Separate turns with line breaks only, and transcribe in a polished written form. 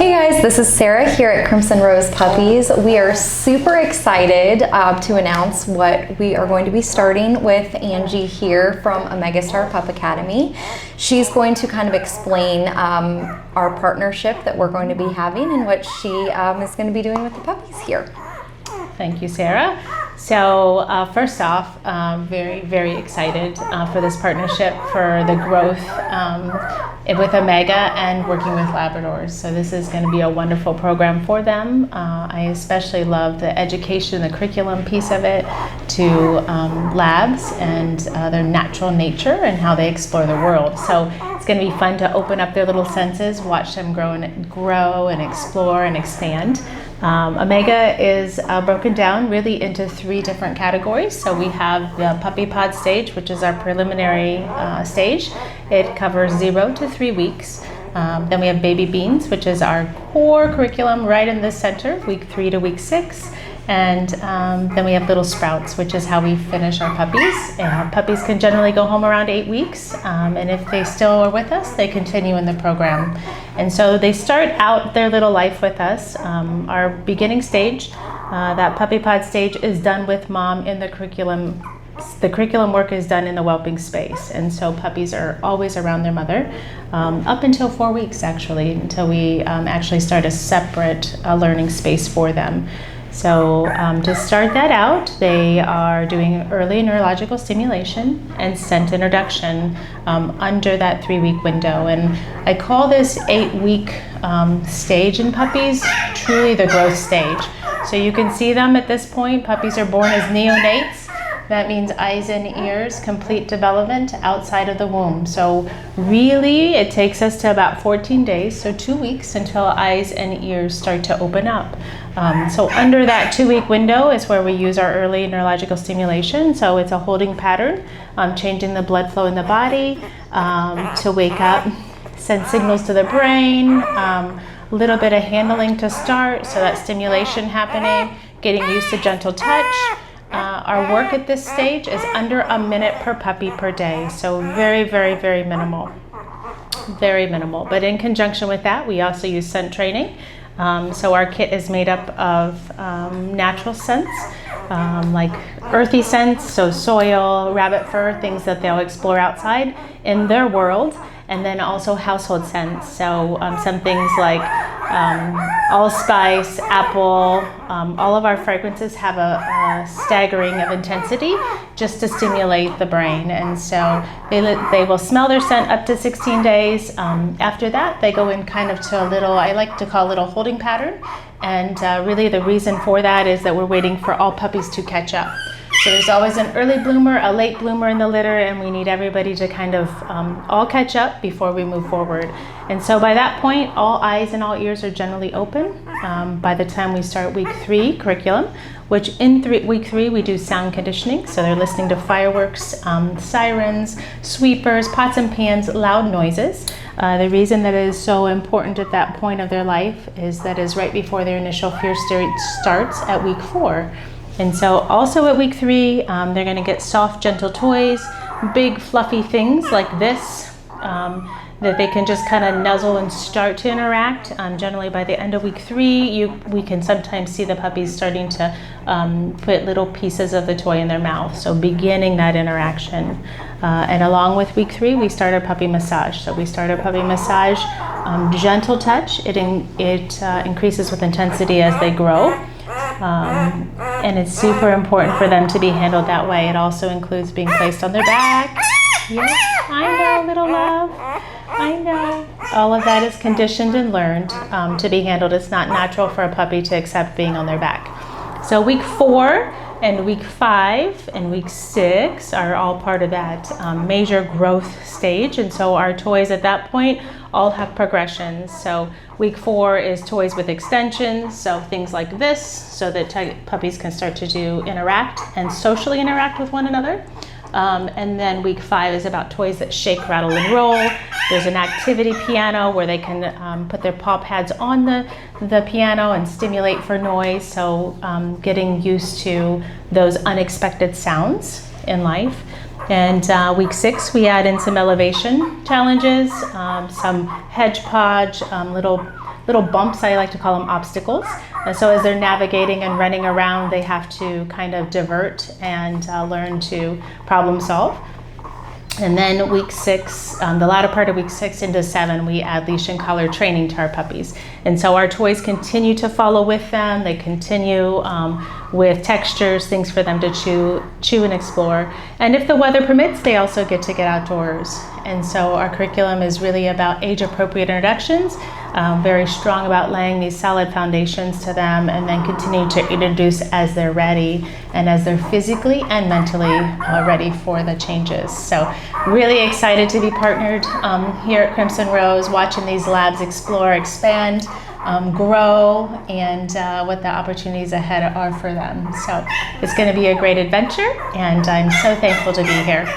Hey guys, this is Sarah here at Crimson Rose Puppies. We are super excited to announce what we are going to be starting with Angie here from Amega Star Pup Academy. She's going to kind of explain our partnership that we're going to be having and what she is going to be doing with the puppies here.
Thank you, Sarah. So first off, very, very excited for this partnership, for the growth with Amega and working with Labradors. So this is going to be a wonderful program for them. I especially love the education, the curriculum piece of it, to labs and their natural nature and how they explore the world. So it's going to be fun to open up their little senses, watch them grow and explore and expand. Amega is broken down really into 3 different categories. So we have the puppy pod stage, which is our preliminary stage. It covers 0 to 3 weeks. Then we have baby beans, which is our core curriculum right in the center, week 3 to week 6. And then we have little sprouts, which is how we finish our puppies. Puppies can generally go home around 8 weeks, and if they still are with us, they continue in the program. And so they start out their little life with us. Our beginning stage, that puppy pod stage, is done with mom in the curriculum. The curriculum work is done in the whelping space, and so puppies are always around their mother up until 4 weeks, actually, until we actually start a separate learning space for them. So to start that out, they are doing early neurological stimulation and scent introduction under that 3-week window. And I call this 8-week stage in puppies truly the growth stage. So you can see them at this point. Puppies are born as neonates. That means eyes and ears, complete development outside of the womb. So really, it takes us to about 14 days, so 2 weeks, until eyes and ears start to open up. So under that 2-week window is where we use our early neurological stimulation. So it's a holding pattern, changing the blood flow in the body to wake up, send signals to the brain, a little bit of handling to start, so that stimulation happening, getting used to gentle touch. Our work at this stage is under a minute per puppy per day, so very, very, very minimal. Very minimal. But in conjunction with that, we also use scent training. So our kit is made up of natural scents, like earthy scents, so soil, rabbit fur, things that they'll explore outside in their world, and then also household scents. So some things like allspice, apple, all of our fragrances have a staggering of intensity just to stimulate the brain. And so they will smell their scent up to 16 days. After that, they go in kind of to a little, I like to call a little holding pattern. And really the reason for that is that we're waiting for all puppies to catch up. So there's always an early bloomer, a late bloomer in the litter, and we need everybody to kind of all catch up before we move forward. And so by that point, all eyes and all ears are generally open by the time we start week 3 curriculum, which in week 3 we do sound conditioning. So they're listening to fireworks, sirens, sweepers, pots and pans, loud noises. The reason that it is so important at that point of their life is that is right before their initial fear state starts at week 4. And so also at week 3, they're going to get soft, gentle toys, big fluffy things like this that they can just kind of nuzzle and start to interact. Generally by the end of week 3, we can sometimes see the puppies starting to put little pieces of the toy in their mouth, so beginning that interaction. And along with week 3, we start our puppy massage. So we start our puppy massage, gentle touch. It increases with intensity as they grow. And it's super important for them to be handled that way. It also includes being placed on their back. Yes, I know, little love. I know. All of that is conditioned and learned to be handled. It's not natural for a puppy to accept being on their back. So week 4 and week 5 and week 6 are all part of that major growth stage. And so our toys at that point all have progressions. So week 4 is toys with extensions, so things like this, so that puppies can start to interact and socially interact with one another. And then week 5 is about toys that shake, rattle, and roll. There's an activity piano where they can put their paw pads on the piano and stimulate for noise, so getting used to those unexpected sounds in life. And week 6, we add in some elevation challenges, some hedgepodge, little little bumps, I like to call them obstacles. And so as they're navigating and running around, they have to kind of divert and learn to problem solve. And then week 6, the latter part of week 6 into 7, we add leash and collar training to our puppies. And so our toys continue to follow with them. They continue with textures, things for them to chew and explore. And if the weather permits, they also get to get outdoors. And so our curriculum is really about age-appropriate introductions, very strong about laying these solid foundations to them, and then continue to introduce as they're ready and as they're physically and mentally ready for the changes. So really excited to be partnered here at Crimson Rose, watching these labs explore, expand, grow, and what the opportunities ahead are for them. So it's going to be a great adventure, and I'm so thankful to be here.